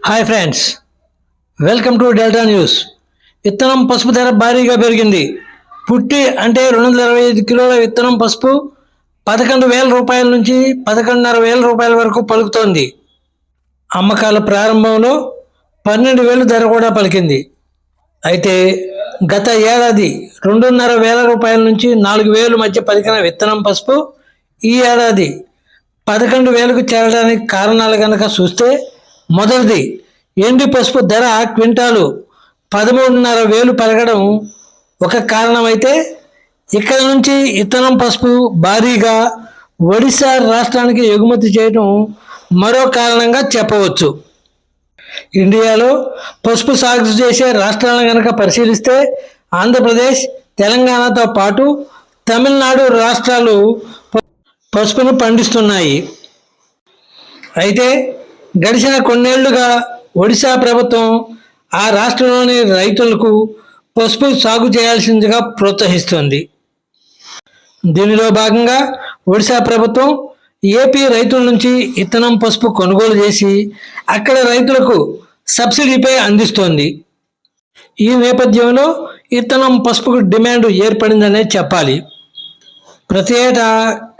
Hi friends, welcome to delta news. విత్తనం పసుపు ధర భారీగా పెరిగింది. పుట్టి అంటే 225 కిలోల విత్తనం పసుపు 11,000 రూపాయల నుంచి 11,500 రూపాయల వరకు పలుకుతోంది. అమ్మకాల ప్రారంభంలో 12,000 ధర కూడా పలికింది. అయితే గత ఏడాది 2,500 రూపాయల నుంచి 4,000 మధ్య పలికిన విత్తనం పసుపు ఈ ఏడాది 11,000కు చేరడానికి కారణాలు కనుక చూస్తే, మొదటిది ఎండి పసుపు ధర క్వింటాలు 13,500 పెరగడం ఒక కారణమైతే, ఇక్కడ నుంచి విత్తనం పసుపు భారీగా ఒడిశా రాష్ట్రానికి ఎగుమతి చేయడం మరో కారణంగా చెప్పవచ్చు. ఇండియాలో పసుపు సాగు చేసే రాష్ట్రాలను కనుక పరిశీలిస్తే ఆంధ్రప్రదేశ్, తెలంగాణతో పాటు తమిళనాడు రాష్ట్రాలు పసుపును పండిస్తున్నాయి. అయితే గడిచిన కొన్నేళ్లుగా ఒడిశా ప్రభుత్వం ఆ రాష్ట్రంలోని రైతులకు పసుపు సాగు చేయాల్సిందిగా ప్రోత్సహిస్తుంది. దీనిలో భాగంగా ఒడిశా ప్రభుత్వం ఏపీ రైతుల నుంచి విత్తనం పసుపు కొనుగోలు చేసి అక్కడ రైతులకు సబ్సిడీపై అందిస్తోంది. ఈ నేపథ్యంలో విత్తనం పసుపుకు డిమాండ్ ఏర్పడిందనే చెప్పాలి. ప్రతి ఏటా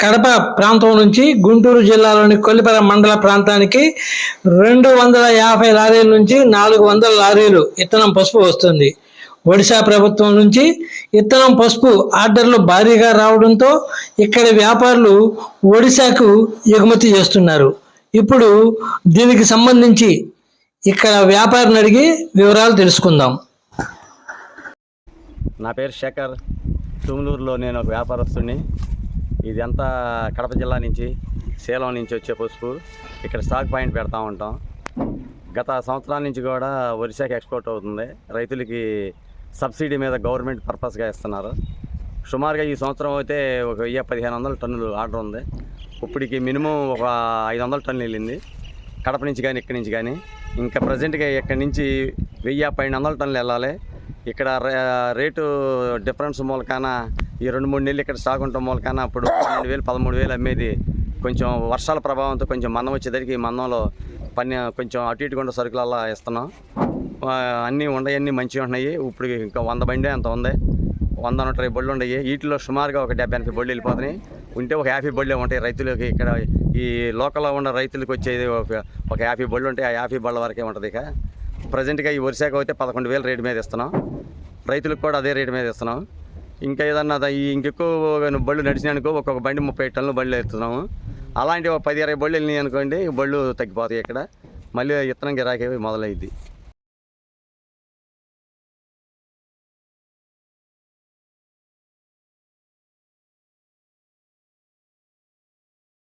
కడప ప్రాంతం నుంచి గుంటూరు జిల్లాలోని కొల్లిపర మండల ప్రాంతానికి 250 లారీల నుంచి 400 లారీలు విత్తనం పసుపు వస్తుంది. ఒడిశా ప్రభుత్వం నుంచి విత్తనం పసుపు ఆర్డర్లు భారీగా రావడంతో ఇక్కడి వ్యాపారులు ఒడిశాకు ఎగుమతి చేస్తున్నారు. ఇప్పుడు దీనికి సంబంధించి ఇక్కడ వ్యాపారిని అడిగి వివరాలు తెలుసుకుందాం. నా పేరు శేఖర్. తుమ్లూరులో నేను ఒక వ్యాపారస్తుడిని. ఇదంతా కడప జిల్లా నుంచి, సేలం నుంచి వచ్చే పసుపు ఇక్కడ స్టాక్ పాయింట్ పెడతా ఉంటాం. గత సంవత్సరాల నుంచి కూడా ఒరిస్సాకి ఎక్స్పోర్ట్ అవుతుంది. రైతులకి సబ్సిడీ మీద గవర్నమెంట్ పర్పస్గా ఇస్తున్నారు. సుమారుగా ఈ సంవత్సరం అయితే ఒక 1,000-1,500 టన్నులు ఆర్డర్ ఉంది. ఇప్పటికి మినిమం ఒక 500 టన్నులు వెళ్ళింది కడప నుంచి కానీ ఇక్కడి నుంచి కానీ. ఇంకా ప్రజెంట్గా ఇక్కడి నుంచి 1,000-1,200 టన్నులు వెళ్ళాలి. ఇక్కడ రేటు డిఫరెన్స్ మూలకాన ఈ 2-3 నెలలు ఇక్కడ స్టాక్ ఉండటం మూలకాన అప్పుడు 12,000-13,000 అమ్మేది. కొంచెం వర్షాల ప్రభావంతో కొంచెం మందం వచ్చేసరికి ఈ మందంలో కొంచెం అటు ఇటు గుండా సరుకులలా ఇస్తున్నాం. అన్నీ ఉండవన్నీ మంచిగా ఉన్నాయి. ఇప్పుడు ఇంకా 100 బండి అంత ఉంది, 100-120 బళ్ళు ఉన్నాయి. వీటిలో సుమారుగా ఒక 70-80 బళ్ళు వెళ్ళిపోతున్నాయి. ఉంటే ఒక 50 బళ్ళే ఉంటాయి రైతులకి. ఇక్కడ ఈ లోకల్లో ఉన్న రైతులకు వచ్చేది ఒక 50 బళ్ళు ఉంటాయి. ఆ 50 బళ్ళ వరకే ఉంటుంది. ఇక ప్రజెంట్గా ఈ వరుసగా అయితే 11,000 రేటు మీద ఇస్తున్నాం. రైతులకు కూడా అదే రేటు మీద ఇస్తున్నాం. ఇంకా ఏదన్నా ఇంకెక్కువ బళ్ళు నడిచినాయనుకో ఒక్కొక్క బండి 30 టన్నులు బళ్ళు ఎత్తున్నాము. అలాంటి ఒక 10-20 బళ్ళు వెళ్ళినాయి అనుకోండి, బళ్ళు తగ్గిపోతాయి. ఇక్కడ మళ్ళీ విత్తనం గిరాకీ మొదలైద్ది.